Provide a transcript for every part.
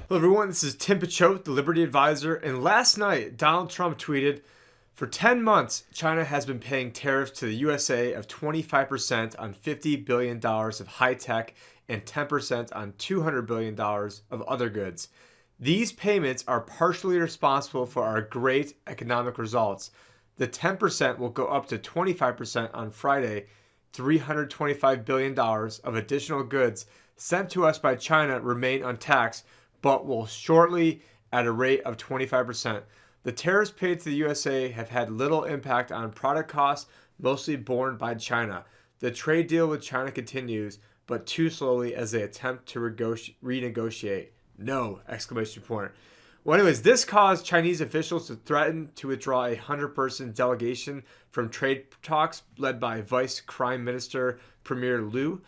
Hello everyone, this is Tim Picciott, the Liberty Advisor, and last night Donald Trump tweeted, for 10 months, China has been paying tariffs to the USA of 25% on $50 billion of high-tech and 10% on $200 billion of other goods. These payments are partially responsible for our great economic results. The 10% will go up to 25% on Friday. $325 billion of additional goods sent to us by China remain untaxed, but will shortly at a rate of 25%. The tariffs paid to the USA have had little impact on product costs, mostly borne by China. The trade deal with China continues, but too slowly as they attempt to renegotiate. No! Exclamation point. Well, anyways, this caused Chinese officials to threaten to withdraw a 100-person delegation from trade talks led by Vice Prime Minister Premier Liu.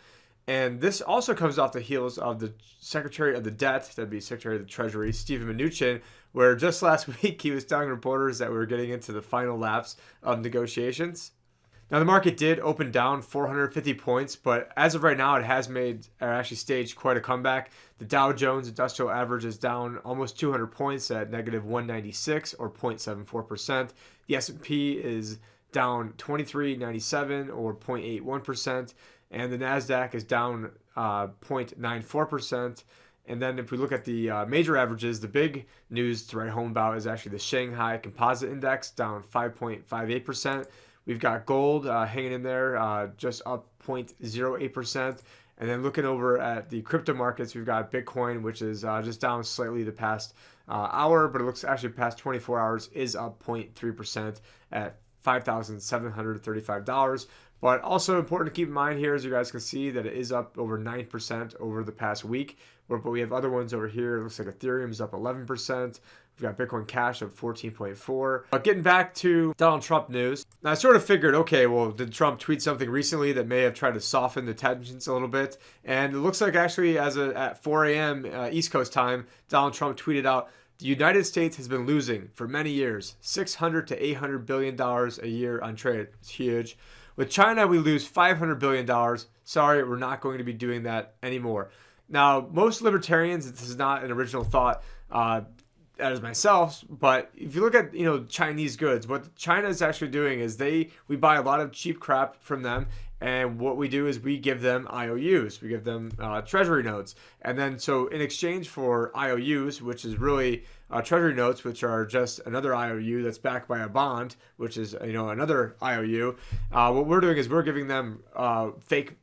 And this also comes off the heels of the Secretary of the Debt, that'd be Secretary of the Treasury, Steven Mnuchin, where just last week he was telling reporters that we were getting into the final laps of negotiations. Now, the market did open down 450 points, but as of right now, it has actually staged quite a comeback. The Dow Jones Industrial Average is down almost 200 points at negative 196 or 0.74%. The S&P is down 2397 or 0.81%. And the NASDAQ is down 0.94%. And then if we look at the major averages, the big news to write home about is actually the Shanghai Composite Index down 5.58%. We've got gold hanging in there, just up 0.08%. And then looking over at the crypto markets, we've got Bitcoin, which is just down slightly the past hour, but it looks actually past 24 hours is up 0.3% at $5,735. But also important to keep in mind here, as you guys can see, that it is up over 9% over the past week. But we have other ones over here. It looks like Ethereum is up 11%. We've got Bitcoin Cash up 14.4. But getting back to Donald Trump news, I sort of figured, okay, well, did Trump tweet something recently that may have tried to soften the tensions a little bit? And it looks like actually at 4 a.m. East Coast time, Donald Trump tweeted out, the United States has been losing for many years, $600 to $800 billion a year on trade. It's huge. With China, we lose $500 billion. Sorry, we're not going to be doing that anymore. Now, most libertarians, this is not an original thought, as myself, but if you look at Chinese goods, what China is actually doing is we buy a lot of cheap crap from them, and what we do is we give them IOUs, we give them treasury notes, and then so in exchange for IOUs, which is really treasury notes, which are just another IOU that's backed by a bond, which is another IOU. What we're doing is we're giving them fake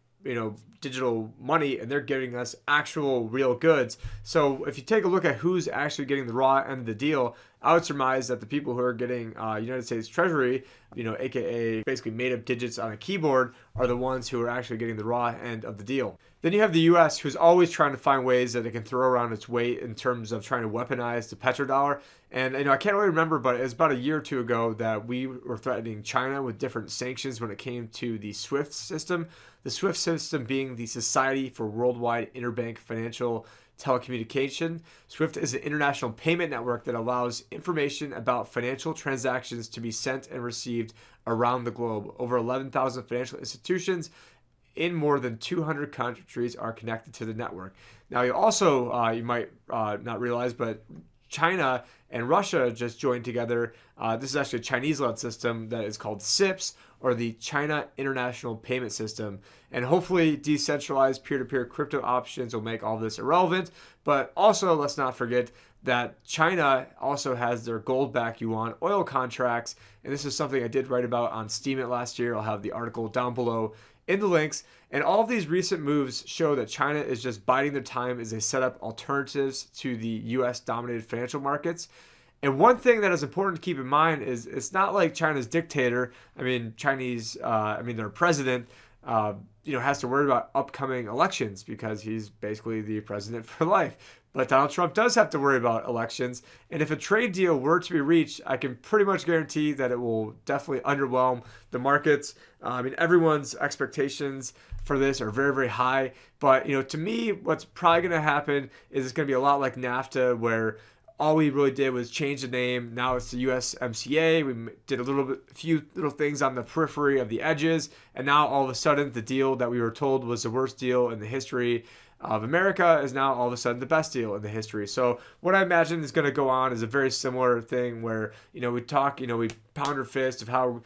digital money, and they're giving us actual real goods. So if you take a look at who's actually getting the raw end of the deal, I would surmise that the people who are getting United States Treasury, aka basically made up digits on a keyboard, are the ones who are actually getting the raw end of the deal. Then you have the U.S., who's always trying to find ways that it can throw around its weight in terms of trying to weaponize the petrodollar. And I can't really remember, but it was about a year or two ago that we were threatening China with different sanctions when it came to the SWIFT system. The SWIFT system being the Society for Worldwide Interbank Financial Telecommunication. SWIFT is an international payment network that allows information about financial transactions to be sent and received around the globe. Over 11,000 financial institutions in more than 200 countries are connected to the network. Now, you might not realize, but China and Russia just joined together. This is actually a Chinese-led system that is called CIPS, or the China International Payment System. And hopefully decentralized peer-to-peer crypto options will make all this irrelevant. But also, let's not forget that China also has their gold-backed yuan oil contracts. And this is something I did write about on Steemit last year. I'll have the article down below in the links. And all of these recent moves show that China is just biding their time as they set up alternatives to the U.S.-dominated financial markets. And one thing that is important to keep in mind is it's not like China's dictator. Their president, has to worry about upcoming elections because he's basically the president for life. But Donald Trump does have to worry about elections. And if a trade deal were to be reached, I can pretty much guarantee that it will definitely underwhelm the markets. Everyone's expectations for this are very, very high. But, to me, what's probably going to happen is it's going to be a lot like NAFTA, where all we really did was change the name. Now it's the USMCA. We did a few little things on the periphery of the edges. And now all of a sudden, the deal that we were told was the worst deal in the history of America is now all of a sudden the best deal in the history. So what I imagine is going to go on is a very similar thing where, we talk, we pound our fist of how,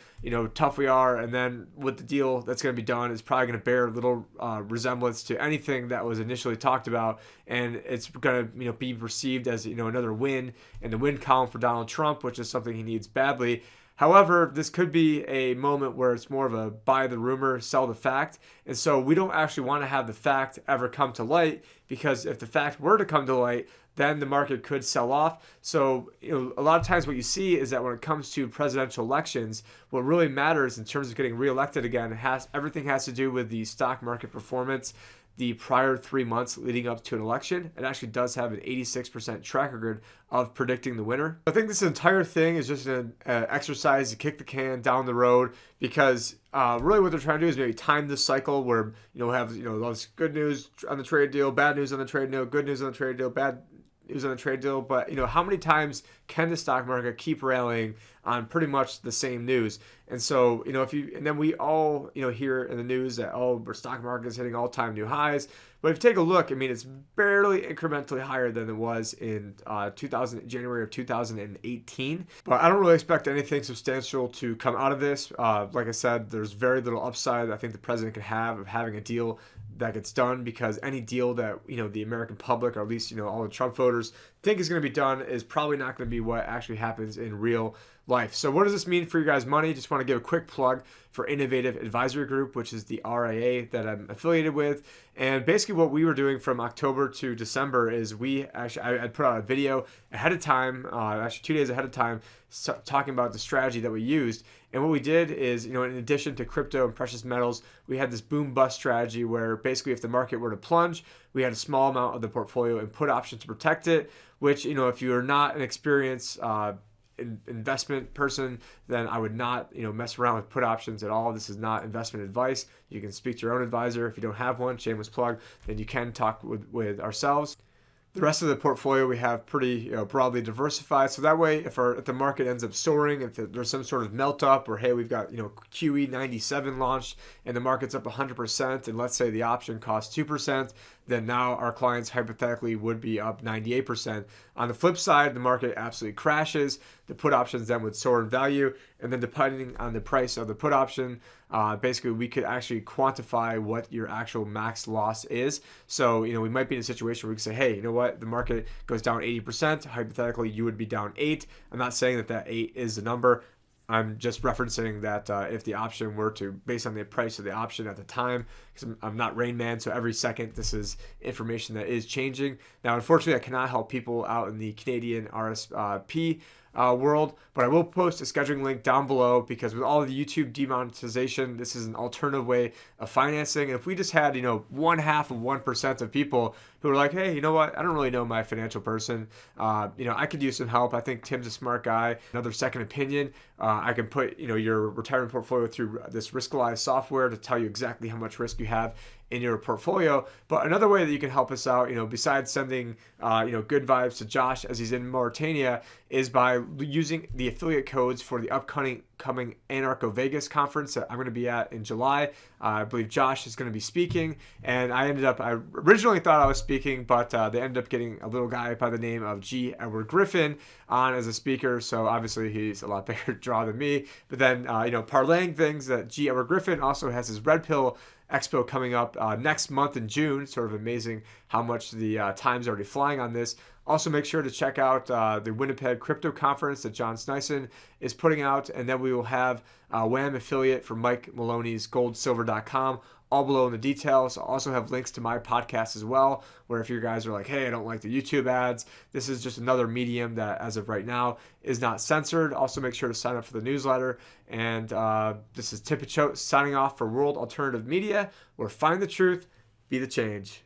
tough we are. And then with the deal that's going to be done, it's probably going to bear little resemblance to anything that was initially talked about. And it's going to, be perceived as, another win in the win column for Donald Trump, which is something he needs badly. However, this could be a moment where it's more of a buy the rumor, sell the fact. And so we don't actually want to have the fact ever come to light, because if the fact were to come to light, then the market could sell off. So, a lot of times what you see is that when it comes to presidential elections, what really matters in terms of getting reelected again, everything has to do with the stock market performance the prior 3 months leading up to an election. It actually does have an 86% track record of predicting the winner. I think this entire thing is just an exercise to kick the can down the road, because really what they're trying to do is maybe time this cycle where, have, all this good news on the trade deal, bad news on the trade deal, good news on the trade deal, bad news on the trade deal. But, how many times can the stock market keep rallying on pretty much the same news? And so, and then we all, hear in the news that, our stock market is hitting all-time new highs. But if you take a look, it's barely incrementally higher than it was in January of 2018. But I don't really expect anything substantial to come out of this. Like I said, there's very little upside I think the president could have of having a deal that gets done, because any deal that, the American public, or at least, all the Trump voters think is going to be done, is probably not going to be what actually happens in real life. So what does this mean for you guys' money? Just want to give a quick plug for Innovative Advisory Group, which is the RIA that I'm affiliated with. And basically what we were doing from October to December is I put out a video ahead of time, actually 2 days ahead of time, talking about the strategy that we used. And what we did is, in addition to crypto and precious metals, we had this boom bust strategy where basically if the market were to plunge, we had a small amount of the portfolio and put options to protect it, which, if you're not an experienced investment person, then I would not, mess around with put options at all. This is not investment advice. You can speak to your own advisor. If you don't have one, shameless plug, then you can talk with ourselves. The rest of the portfolio we have pretty broadly diversified. So that way, if the market ends up soaring, if there's some sort of melt up, or hey, we've got QE97 launched and the market's up 100%, and let's say the option costs 2%, then now our clients hypothetically would be up 98%. On the flip side, the market absolutely crashes. The put options then would soar in value, and then depending on the price of the put option, basically we could actually quantify what your actual max loss is. So, we might be in a situation where we can say, hey, you know what, the market goes down 80%. Hypothetically, you would be down 8. I'm not saying that 8 is the number. I'm just referencing that if the option were to, based on the price of the option at the time, because I'm not Rain Man, so every second this is information that is changing. Now, unfortunately, I cannot help people out in the Canadian RSP world, but I will post a scheduling link down below, because with all of the YouTube demonetization, this is an alternative way of financing. And if we just had, 0.5% of people who are like, hey, you know what, I don't really know my financial person, I could use some help. I think Tim's a smart guy. Another second opinion. I can put, your retirement portfolio through this Riskalyze software to tell you exactly how much risk you have in your portfolio. But another way that you can help us out, besides sending, good vibes to Josh as he's in Mauritania, is by using the affiliate codes for the upcoming Anarcho Vegas conference that I'm going to be at in July. I believe Josh is going to be speaking, and I originally thought I was speaking, but they ended up getting a little guy by the name of G. Edward Griffin on as a speaker, so obviously he's a lot bigger draw than me. But then, parlaying things, that G. Edward Griffin also has his Red Pill Expo coming up next month in June. Sort of amazing how much the time's already flying on this. Also, make sure to check out the Winnipeg Crypto Conference that John Sneisen is putting out. And then we will have WAM affiliate for Mike Maloney's goldsilver.com, all below in the details. I'll also have links to my podcast as well, where if you guys are like, hey, I don't like the YouTube ads, this is just another medium that, as of right now, is not censored. Also, make sure to sign up for the newsletter. And this is Tipichote signing off for World Alternative Media, where find the truth, be the change.